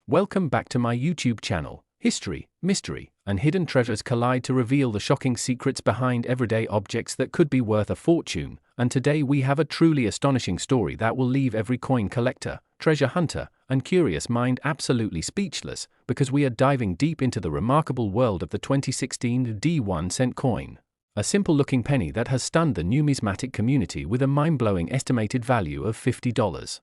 Welcome back to my YouTube channel. History, mystery, and hidden treasures collide to reveal the shocking secrets behind everyday objects that could be worth a fortune, and today we have a truly astonishing story that will leave every coin collector, treasure hunter, and curious mind absolutely speechless, because we are diving deep into the remarkable world of the 2016 1-cent coin. A simple-looking penny that has stunned the numismatic community with a mind-blowing estimated value of $50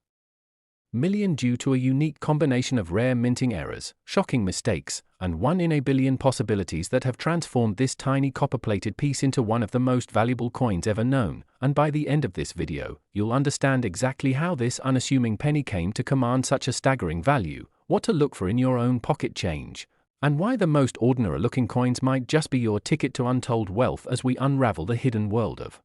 million due to a unique combination of rare minting errors, shocking mistakes, and 1 in a billion possibilities that have transformed this tiny copper-plated piece into one of the most valuable coins ever known. And by the end of this video, you'll understand exactly how this unassuming penny came to command such a staggering value, what to look for in your own pocket change, and why the most ordinary-looking coins might just be your ticket to untold wealth as we unravel the hidden world of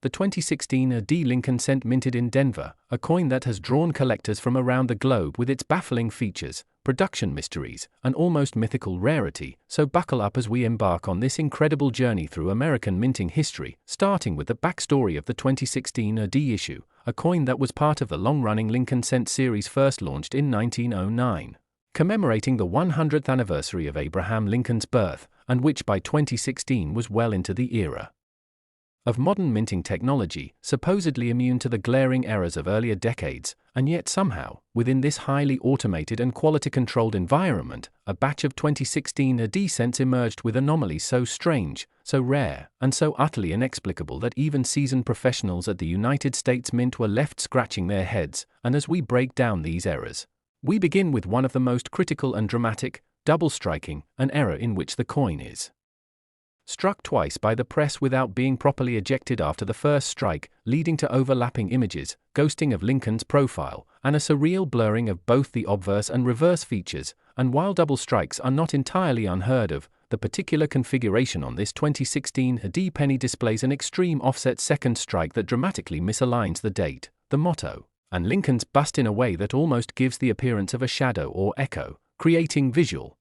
the 2016 Lincoln cent minted in Denver, a coin that has drawn collectors from around the globe with its baffling features, production mysteries, and almost mythical rarity. So buckle up as we embark on this incredible journey through American minting history, starting with the backstory of the 2016 issue, a coin that was part of the long-running Lincoln cent series first launched in 1909. Commemorating the 100th anniversary of Abraham Lincoln's birth, and which by 2016 was well into the era of modern minting technology, supposedly immune to the glaring errors of earlier decades, and yet somehow, within this highly automated and quality-controlled environment, a batch of 2016 cents emerged with anomalies so strange, so rare, and so utterly inexplicable that even seasoned professionals at the United States Mint were left scratching their heads. And as we break down these errors, we begin with one of the most critical and dramatic, double striking, an error in which the coin is struck twice by the press without being properly ejected after the first strike, leading to overlapping images, ghosting of Lincoln's profile, and a surreal blurring of both the obverse and reverse features. And while double strikes are not entirely unheard of, the particular configuration on this 2016 penny displays an extreme offset second strike that dramatically misaligns the date, the motto, and Lincoln's bust in a way that almost gives the appearance of a shadow or echo, creating visual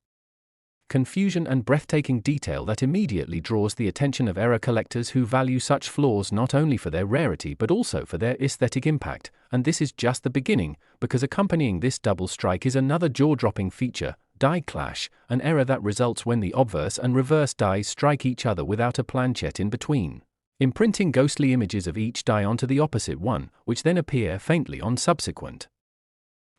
confusion and breathtaking detail that immediately draws the attention of error collectors who value such flaws not only for their rarity but also for their aesthetic impact. And this is just the beginning, because accompanying this double strike is another jaw-dropping feature, die clash, an error that results when the obverse and reverse dies strike each other without a planchet in between, imprinting ghostly images of each die onto the opposite one, which then appear faintly on subsequent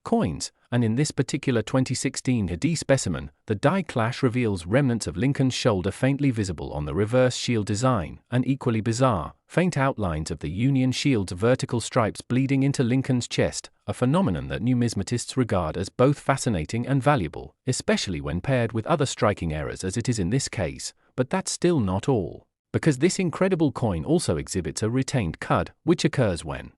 coins. And in this particular 2016 specimen, the die clash reveals remnants of Lincoln's shoulder faintly visible on the reverse shield design, and equally bizarre, faint outlines of the Union shield's vertical stripes bleeding into Lincoln's chest, a phenomenon that numismatists regard as both fascinating and valuable, especially when paired with other striking errors as it is in this case. But that's still not all, because this incredible coin also exhibits a retained cud, which occurs when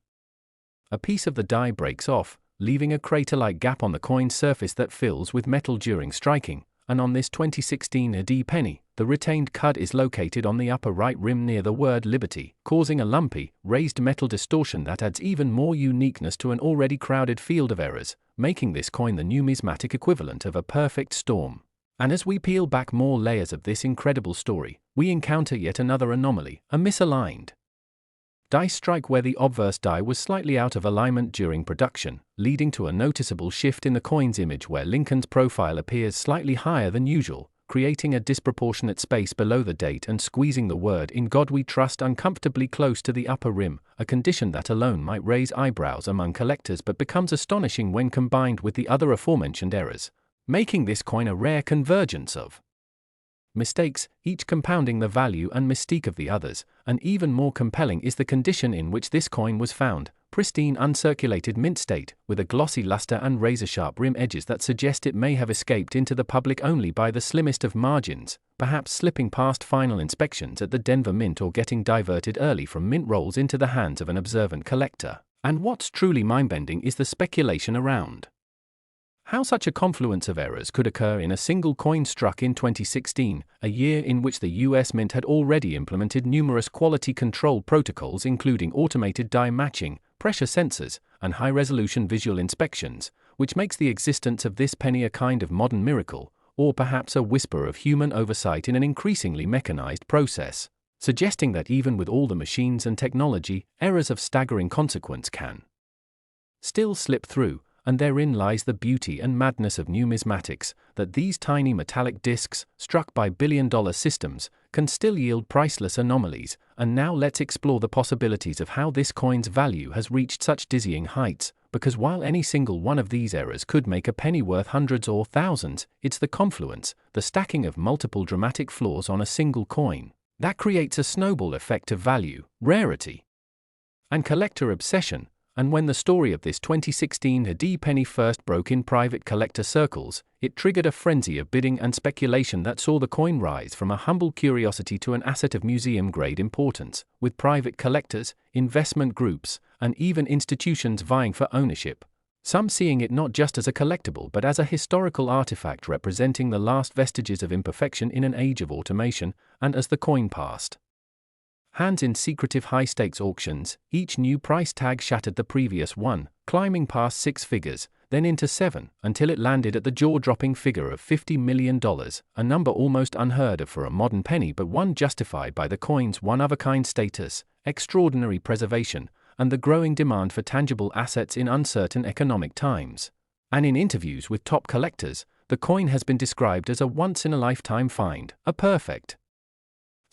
a piece of the die breaks off, leaving a crater-like gap on the coin's surface that fills with metal during striking. And on this 2016 penny, the retained cud is located on the upper right rim near the word Liberty, causing a lumpy, raised metal distortion that adds even more uniqueness to an already crowded field of errors, making this coin the numismatic equivalent of a perfect storm. And as we peel back more layers of this incredible story, we encounter yet another anomaly, a misaligned die strike where the obverse die was slightly out of alignment during production, leading to a noticeable shift in the coin's image where Lincoln's profile appears slightly higher than usual, creating a disproportionate space below the date and squeezing the word "In God We Trust" uncomfortably close to the upper rim, a condition that alone might raise eyebrows among collectors but becomes astonishing when combined with the other aforementioned errors, making this coin a rare convergence of mistakes, each compounding the value and mystique of the others. And even more compelling is the condition in which this coin was found, pristine uncirculated mint state, with a glossy luster and razor-sharp rim edges that suggest it may have escaped into the public only by the slimmest of margins, perhaps slipping past final inspections at the Denver Mint or getting diverted early from mint rolls into the hands of an observant collector. And what's truly mind-bending is the speculation around how such a confluence of errors could occur in a single coin struck in 2016, a year in which the US Mint had already implemented numerous quality control protocols including automated die matching, pressure sensors, and high-resolution visual inspections, which makes the existence of this penny a kind of modern miracle, or perhaps a whisper of human oversight in an increasingly mechanized process, suggesting that even with all the machines and technology, errors of staggering consequence can still slip through. and therein lies the beauty and madness of numismatics, that these tiny metallic discs, struck by billion-dollar systems, can still yield priceless anomalies. And now let's explore the possibilities of how this coin's value has reached such dizzying heights, because while any single one of these errors could make a penny worth hundreds or thousands, it's the confluence, the stacking of multiple dramatic flaws on a single coin, that creates a snowball effect of value, rarity, and collector obsession. And when the story of this 2016 D penny first broke in private collector circles, it triggered a frenzy of bidding and speculation that saw the coin rise from a humble curiosity to an asset of museum-grade importance, with private collectors, investment groups, and even institutions vying for ownership. Some seeing it not just as a collectible but as a historical artifact representing the last vestiges of imperfection in an age of automation. And as the coin passed hands in secretive high-stakes auctions, each new price tag shattered the previous one, climbing past 6 figures, then into 7, until it landed at the jaw-dropping figure of $50 million, a number almost unheard of for a modern penny but one justified by the coin's one-of-a-kind status, extraordinary preservation, and the growing demand for tangible assets in uncertain economic times. And in interviews with top collectors, the coin has been described as a once-in-a-lifetime find, a perfect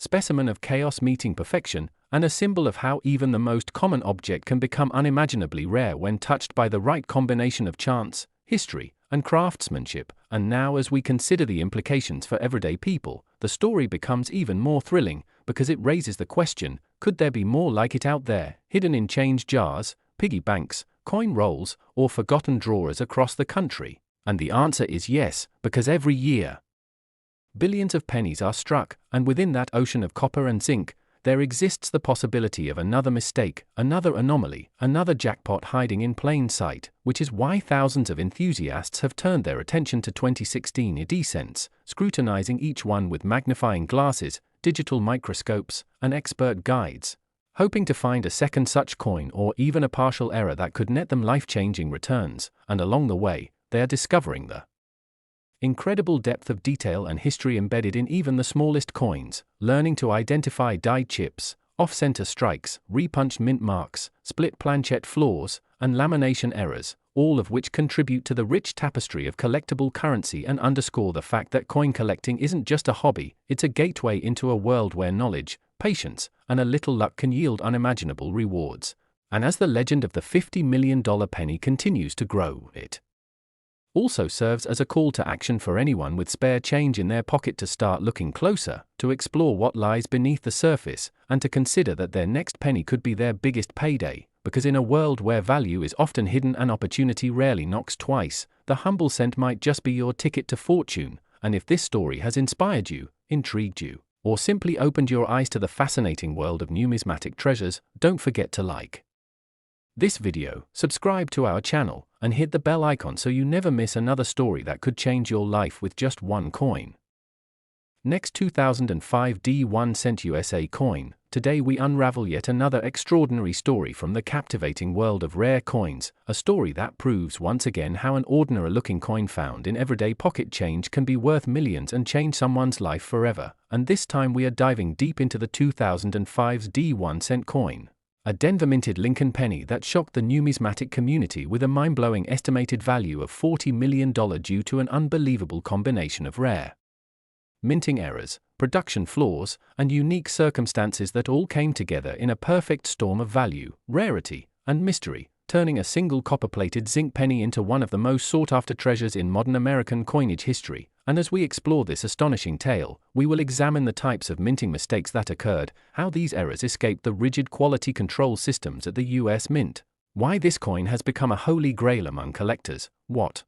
specimen of chaos meeting perfection, and a symbol of how even the most common object can become unimaginably rare when touched by the right combination of chance, history, and craftsmanship. And now, as we consider the implications for everyday people, the story becomes even more thrilling, because it raises the question, could there be more like it out there, hidden in change jars, piggy banks, coin rolls, or forgotten drawers across the country? And the answer is yes, because every year, billions of pennies are struck, and within that ocean of copper and zinc, there exists the possibility of another mistake, another anomaly, another jackpot hiding in plain sight, which is why thousands of enthusiasts have turned their attention to 2016 D cents, scrutinizing each one with magnifying glasses, digital microscopes, and expert guides, hoping to find a second such coin or even a partial error that could net them life-changing returns. And along the way, they are discovering the incredible depth of detail and history embedded in even the smallest coins, learning to identify dyed chips, off-center strikes, repunched mint marks, split planchette flaws, and lamination errors, all of which contribute to the rich tapestry of collectible currency and underscore the fact that coin collecting isn't just a hobby, it's a gateway into a world where knowledge, patience, and a little luck can yield unimaginable rewards. And as the legend of the $50 million penny continues to grow, it also serves as a call to action for anyone with spare change in their pocket to start looking closer, to explore what lies beneath the surface, and to consider that their next penny could be their biggest payday, because in a world where value is often hidden and opportunity rarely knocks twice, the humble cent might just be your ticket to fortune. And if this story has inspired you, intrigued you, or simply opened your eyes to the fascinating world of numismatic treasures, don't forget to like this video, subscribe to our channel, and hit the bell icon so you never miss another story that could change your life with just one coin. Next, 2005 D1 cent USA coin. Today we unravel yet another extraordinary story from the captivating world of rare coins, a story that proves once again how an ordinary-looking coin found in everyday pocket change can be worth millions and change someone's life forever. And this time we are diving deep into the 2005's D1 cent coin, a Denver-minted Lincoln penny that shocked the numismatic community with a mind-blowing estimated value of $40 million due to an unbelievable combination of rare minting errors, production flaws, and unique circumstances that all came together in a perfect storm of value, rarity, and mystery, turning a single copper-plated zinc penny into one of the most sought-after treasures in modern American coinage history. And as we explore this astonishing tale, we will examine the types of minting mistakes that occurred, how these errors escaped the rigid quality control systems at the US Mint, why this coin has become a holy grail among collectors, what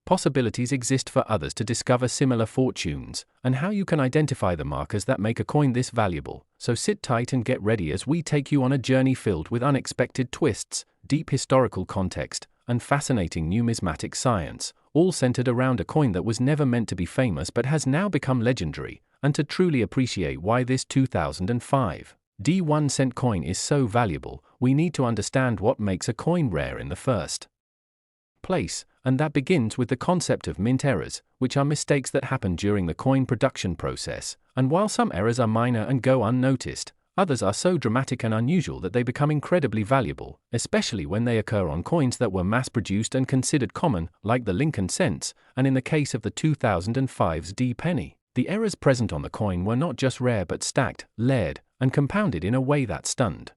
possibilities exist for others to discover similar fortunes, and how you can identify the markers that make a coin this valuable. So sit tight and get ready as we take you on a journey filled with unexpected twists, deep historical context, and fascinating numismatic science, all centered around a coin that was never meant to be famous but has now become legendary. And to truly appreciate why this 2005 D1 cent coin is so valuable, we need to understand what makes a coin rare in the first place, and that begins with the concept of mint errors, which are mistakes that happen during the coin production process. And while some errors are minor and go unnoticed, Others are so dramatic and unusual that they become incredibly valuable, especially when they occur on coins that were mass-produced and considered common, like the Lincoln cents, and in the case of the 2005's D penny. The errors present on the coin were not just rare but stacked, layered, and compounded in a way that stunned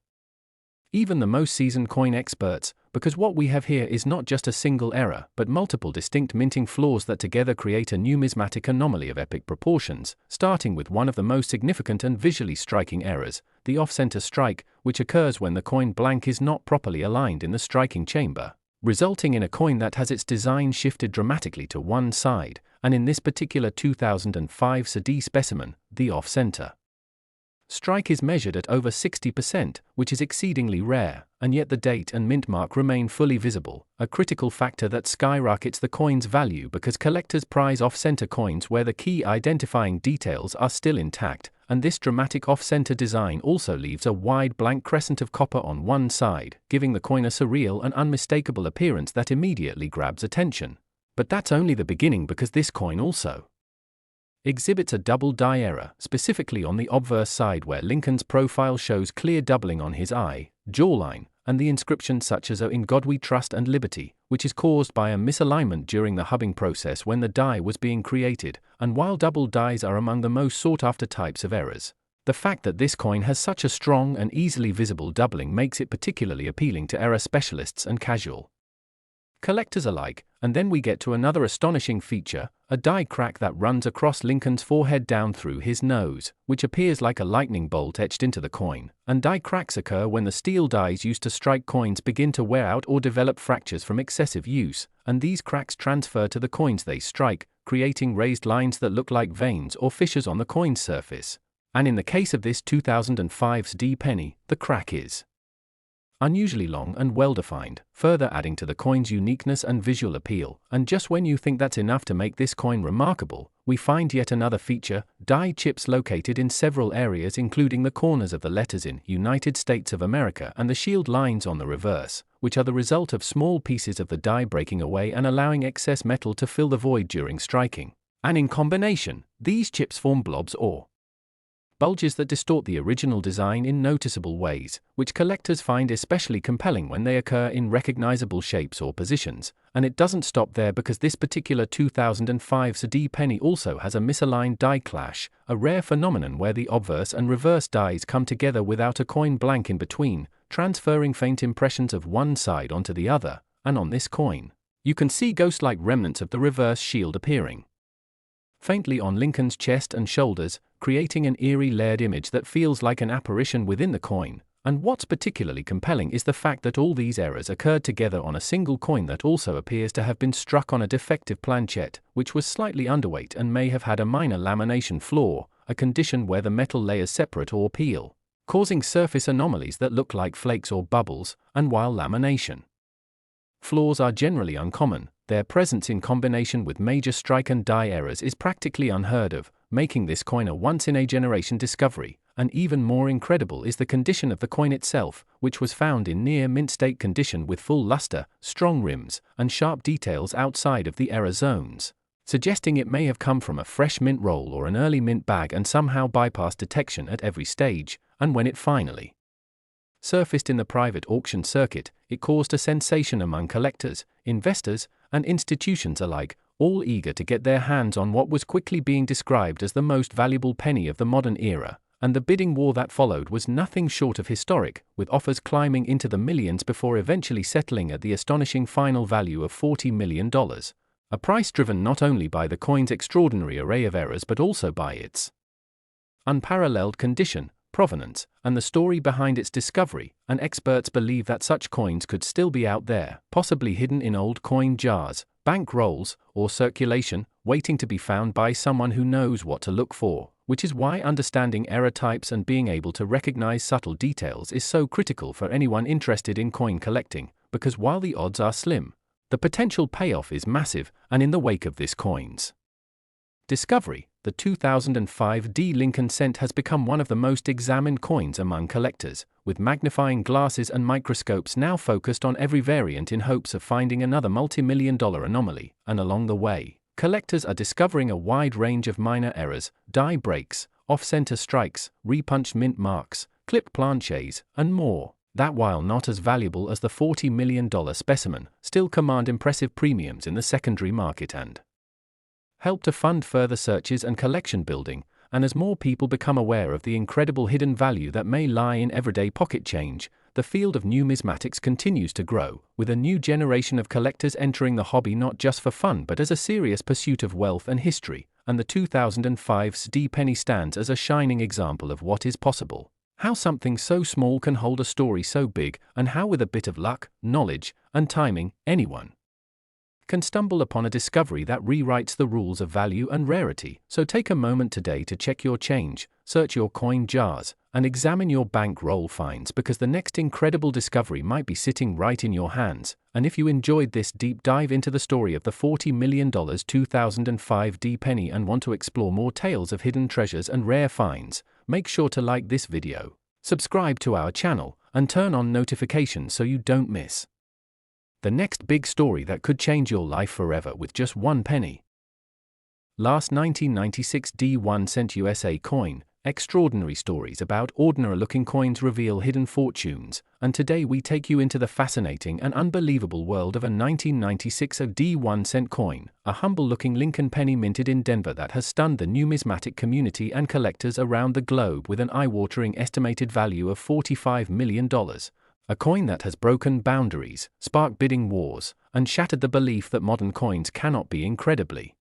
even the most seasoned coin experts, because what we have here is not just a single error, but multiple distinct minting flaws that together create a numismatic anomaly of epic proportions, starting with one of the most significant and visually striking errors, the off-center strike, which occurs when the coin blank is not properly aligned in the striking chamber, resulting in a coin that has its design shifted dramatically to one side, and in this particular 2005 CD specimen, the off-center strike is measured at over 60%, which is exceedingly rare, and yet the date and mint mark remain fully visible, a critical factor that skyrockets the coin's value because collectors prize off-center coins where the key identifying details are still intact, and this dramatic off-center design also leaves a wide blank crescent of copper on one side, giving the coin a surreal and unmistakable appearance that immediately grabs attention. But that's only the beginning, because this coin also exhibits a double die error, specifically on the obverse side where Lincoln's profile shows clear doubling on his eye, jawline, and the inscriptions such as "In God We Trust" and "Liberty," which is caused by a misalignment during the hubbing process when the die was being created. And while double dies are among the most sought-after types of errors, the fact that this coin has such a strong and easily visible doubling makes it particularly appealing to error specialists and casual collectors alike. And then we get to another astonishing feature, a die crack that runs across Lincoln's forehead down through his nose, which appears like a lightning bolt etched into the coin. And die cracks occur when the steel dies used to strike coins begin to wear out or develop fractures from excessive use, and these cracks transfer to the coins they strike, creating raised lines that look like veins or fissures on the coin's surface. And in the case of this 2005's D penny, the crack is unusually long and well-defined, further adding to the coin's uniqueness and visual appeal. And just when you think that's enough to make this coin remarkable, we find yet another feature, die chips located in several areas including the corners of the letters in United States of America and the shield lines on the reverse, which are the result of small pieces of the die breaking away and allowing excess metal to fill the void during striking. And in combination, these chips form blobs or bulges that distort the original design in noticeable ways, which collectors find especially compelling when they occur in recognizable shapes or positions. And it doesn't stop there, because this particular 2005's D penny also has a misaligned die clash, a rare phenomenon where the obverse and reverse dies come together without a coin blank in between, transferring faint impressions of one side onto the other. And on this coin, you can see ghost-like remnants of the reverse shield appearing faintly on Lincoln's chest and shoulders, creating an eerie layered image that feels like an apparition within the coin. And what's particularly compelling is the fact that all these errors occurred together on a single coin that also appears to have been struck on a defective planchette, which was slightly underweight and may have had a minor lamination flaw, a condition where the metal layers separate or peel, causing surface anomalies that look like flakes or bubbles. And while lamination flaws are generally uncommon, their presence in combination with major strike and die errors is practically unheard of, making this coin a once-in-a-generation discovery. And even more incredible is the condition of the coin itself, which was found in near mint-state condition with full luster, strong rims, and sharp details outside of the error zones, suggesting it may have come from a fresh mint roll or an early mint bag and somehow bypassed detection at every stage. And when it finally surfaced in the private auction circuit, it caused a sensation among collectors, investors, and institutions alike, all eager to get their hands on what was quickly being described as the most valuable penny of the modern era. And the bidding war that followed was nothing short of historic, with offers climbing into the millions before eventually settling at the astonishing final value of $40 million, a price driven not only by the coin's extraordinary array of errors but also by its unparalleled condition, provenance, and the story behind its discovery. And experts believe that such coins could still be out there, possibly hidden in old coin jars, bank rolls, or circulation, waiting to be found by someone who knows what to look for, which is why understanding error types and being able to recognize subtle details is so critical for anyone interested in coin collecting, because while the odds are slim, the potential payoff is massive. And in the wake of this coin's discovery, the 2005 D Lincoln cent has become one of the most examined coins among collectors, with magnifying glasses and microscopes now focused on every variant in hopes of finding another multi-million-dollar anomaly. And along the way, collectors are discovering a wide range of minor errors, die breaks, off-center strikes, repunched mint marks, clipped planches, and more, that while not as valuable as the $40 million specimen, still command impressive premiums in the secondary market and help to fund further searches and collection building. And as more people become aware of the incredible hidden value that may lie in everyday pocket change, the field of numismatics continues to grow, with a new generation of collectors entering the hobby not just for fun but as a serious pursuit of wealth and history, and the 2005's D penny stands as a shining example of what is possible. How something so small can hold a story so big, and how with a bit of luck, knowledge, and timing, anyone can stumble upon a discovery that rewrites the rules of value and rarity. So take a moment today to check your change, search your coin jars, and examine your bank roll finds, because the next incredible discovery might be sitting right in your hands. And if you enjoyed this deep dive into the story of the $40 million 2005 D penny and want to explore more tales of hidden treasures and rare finds, make sure to like this video, subscribe to our channel, and turn on notifications so you don't miss the next big story that could change your life forever with just one penny. Last 1996 D 1 cent USA coin. Extraordinary stories about ordinary-looking coins reveal hidden fortunes, and today we take you into the fascinating and unbelievable world of a 1996 D 1 cent coin, a humble-looking Lincoln penny minted in Denver that has stunned the numismatic community and collectors around the globe with an eye-watering estimated value of $45 million. A coin that has broken boundaries, sparked bidding wars, and shattered the belief that modern coins cannot be incredibly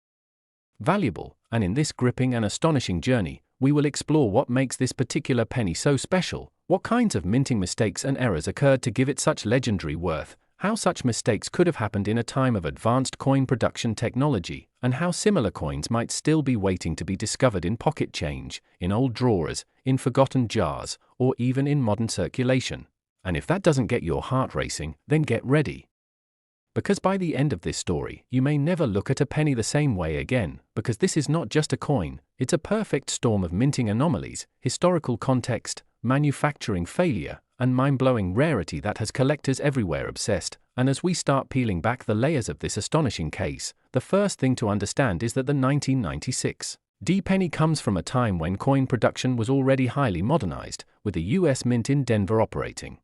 valuable. And in this gripping and astonishing journey, we will explore what makes this particular penny so special, what kinds of minting mistakes and errors occurred to give it such legendary worth, how such mistakes could have happened in a time of advanced coin production technology, and how similar coins might still be waiting to be discovered in pocket change, in old drawers, in forgotten jars, or even in modern circulation. And if that doesn't get your heart racing, then get ready. Because by the end of this story, you may never look at a penny the same way again, because this is not just a coin, it's a perfect storm of minting anomalies, historical context, manufacturing failure, and mind-blowing rarity that has collectors everywhere obsessed. And as we start peeling back the layers of this astonishing case, the first thing to understand is that the 1996 D penny comes from a time when coin production was already highly modernized, with the US Mint in Denver operating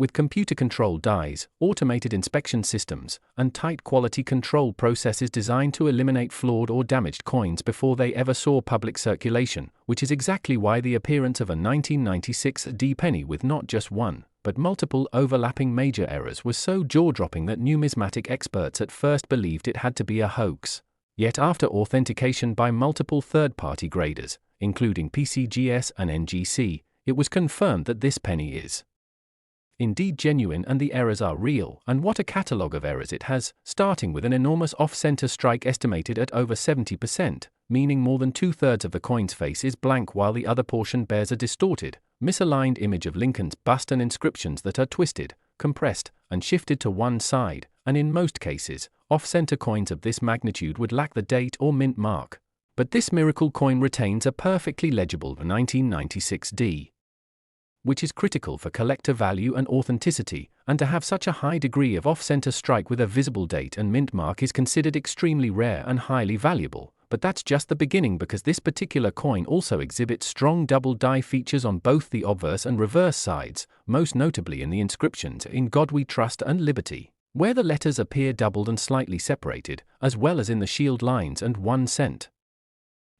with computer-controlled dies, automated inspection systems, and tight quality control processes designed to eliminate flawed or damaged coins before they ever saw public circulation, which is exactly why the appearance of a 1996 D penny with not just one, but multiple overlapping major errors was so jaw-dropping that numismatic experts at first believed it had to be a hoax. Yet after authentication by multiple third-party graders, including PCGS and NGC, it was confirmed that this penny is indeed genuine and the errors are real. And what a catalogue of errors it has, starting with an enormous off-center strike estimated at over 70%, meaning more than two-thirds of the coin's face is blank while the other portion bears a distorted, misaligned image of Lincoln's bust, and inscriptions that are twisted, compressed, and shifted to one side. And in most cases, off-center coins of this magnitude would lack the date or mint mark. But this miracle coin retains a perfectly legible 1996 D, which is critical for collector value and authenticity, and to have such a high degree of off-center strike with a visible date and mint mark is considered extremely rare and highly valuable. But that's just the beginning, because this particular coin also exhibits strong double die features on both the obverse and reverse sides, most notably in the inscriptions "In God We Trust" and "Liberty," where the letters appear doubled and slightly separated, as well as in the shield lines and 1 cent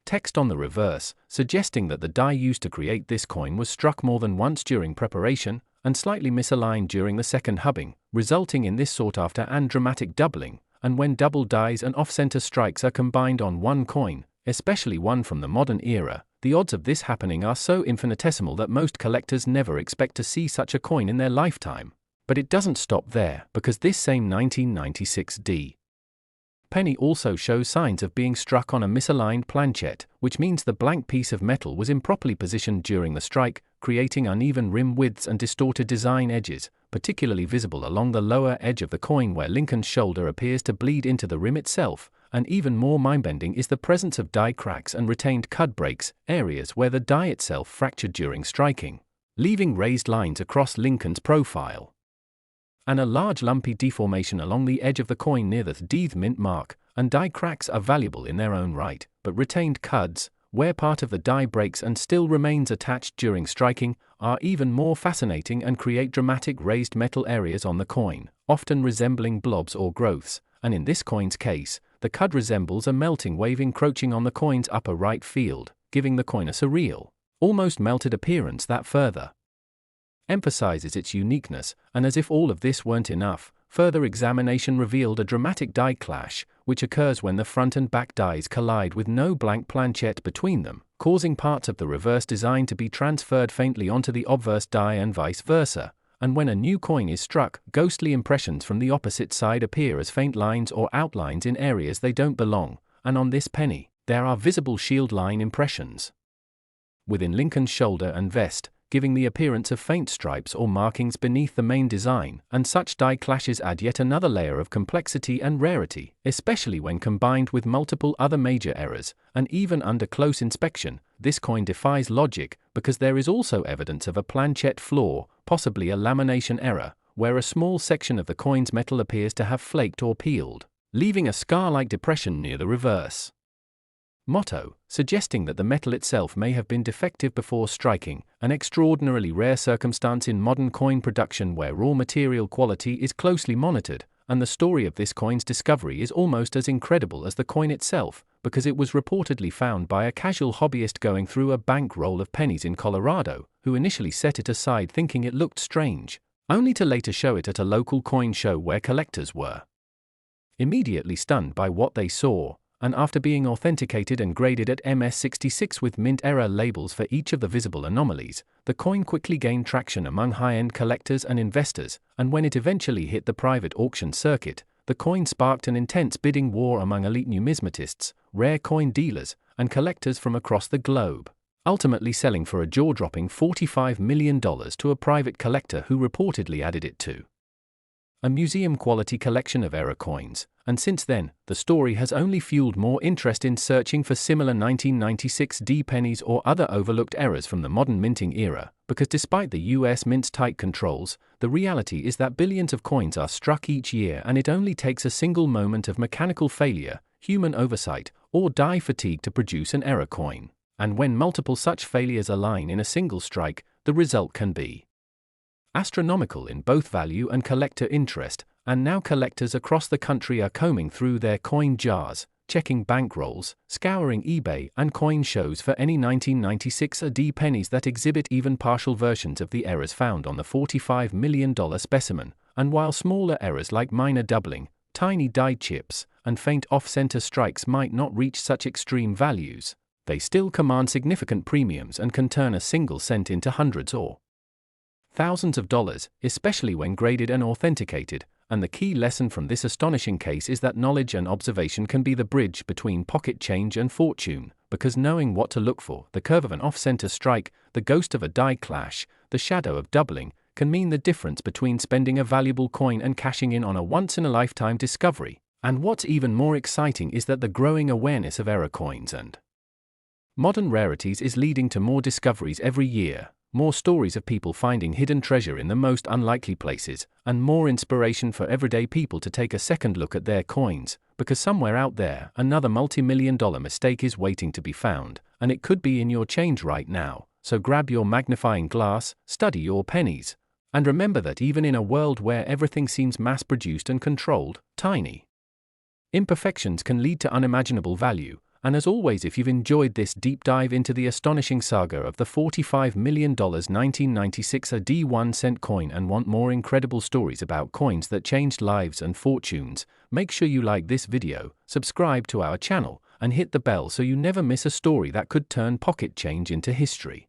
text on the reverse, suggesting that the die used to create this coin was struck more than once during preparation, and slightly misaligned during the second hubbing, resulting in this sought-after and dramatic doubling. And when double dies and off-center strikes are combined on one coin, especially one from the modern era, the odds of this happening are so infinitesimal that most collectors never expect to see such a coin in their lifetime. But it doesn't stop there, because this same 1996 D penny also shows signs of being struck on a misaligned planchet, which means the blank piece of metal was improperly positioned during the strike, creating uneven rim widths and distorted design edges, particularly visible along the lower edge of the coin where Lincoln's shoulder appears to bleed into the rim itself. And even more mind-bending is the presence of die cracks and retained cud breaks, areas where the die itself fractured during striking, leaving raised lines across Lincoln's profile, and a large lumpy deformation along the edge of the coin near the D's mint mark. And die cracks are valuable in their own right, but retained cuds, where part of the die breaks and still remains attached during striking, are even more fascinating and create dramatic raised metal areas on the coin, often resembling blobs or growths, and in this coin's case, the cud resembles a melting wave encroaching on the coin's upper right field, giving the coin a surreal, almost melted appearance that further emphasizes its uniqueness. And as if all of this weren't enough, further examination revealed a dramatic die clash, which occurs when the front and back dies collide with no blank planchette between them, causing parts of the reverse design to be transferred faintly onto the obverse die and vice versa. And when a new coin is struck, ghostly impressions from the opposite side appear as faint lines or outlines in areas they don't belong, and on this penny, there are visible shield line impressions within Lincoln's shoulder and vest, giving the appearance of faint stripes or markings beneath the main design, and such die clashes add yet another layer of complexity and rarity, especially when combined with multiple other major errors, and even under close inspection, this coin defies logic, because there is also evidence of a planchette flaw, possibly a lamination error, where a small section of the coin's metal appears to have flaked or peeled, leaving a scar-like depression near the reverse motto, suggesting that the metal itself may have been defective before striking, an extraordinarily rare circumstance in modern coin production where raw material quality is closely monitored, and the story of this coin's discovery is almost as incredible as the coin itself, because it was reportedly found by a casual hobbyist going through a bank roll of pennies in Colorado, who initially set it aside thinking it looked strange, only to later show it at a local coin show where collectors were immediately stunned by what they saw. And after being authenticated and graded at MS66 with mint error labels for each of the visible anomalies, the coin quickly gained traction among high-end collectors and investors, and when it eventually hit the private auction circuit, the coin sparked an intense bidding war among elite numismatists, rare coin dealers, and collectors from across the globe, ultimately selling for a jaw-dropping $45 million to a private collector who reportedly added it to a museum-quality collection of error coins, and since then, the story has only fueled more interest in searching for similar 1996 D pennies or other overlooked errors from the modern minting era, because despite the US Mint's tight controls, the reality is that billions of coins are struck each year and it only takes a single moment of mechanical failure, human oversight, or die fatigue to produce an error coin. And when multiple such failures align in a single strike, the result can be astronomical in both value and collector interest, and now collectors across the country are combing through their coin jars, checking bankrolls, scouring eBay and coin shows for any 1996 AD pennies that exhibit even partial versions of the errors found on the $45 million specimen, and while smaller errors like minor doubling, tiny die chips, and faint off-center strikes might not reach such extreme values, they still command significant premiums and can turn a single cent into hundreds or thousands of dollars, especially when graded and authenticated. And the key lesson from this astonishing case is that knowledge and observation can be the bridge between pocket change and fortune, because knowing what to look for, the curve of an off-center strike, the ghost of a die clash, the shadow of doubling, can mean the difference between spending a valuable coin and cashing in on a once-in-a-lifetime discovery. And what's even more exciting is that the growing awareness of error coins and modern rarities is leading to more discoveries every year. More stories of people finding hidden treasure in the most unlikely places, and more inspiration for everyday people to take a second look at their coins, because somewhere out there, another multi-million-dollar mistake is waiting to be found, and it could be in your change right now. So grab your magnifying glass, study your pennies, and remember that even in a world where everything seems mass-produced and controlled, tiny imperfections can lead to unimaginable value. And as always, if you've enjoyed this deep dive into the astonishing saga of the $45 million 1996 AD 1-cent coin and want more incredible stories about coins that changed lives and fortunes, make sure you like this video, subscribe to our channel, and hit the bell so you never miss a story that could turn pocket change into history.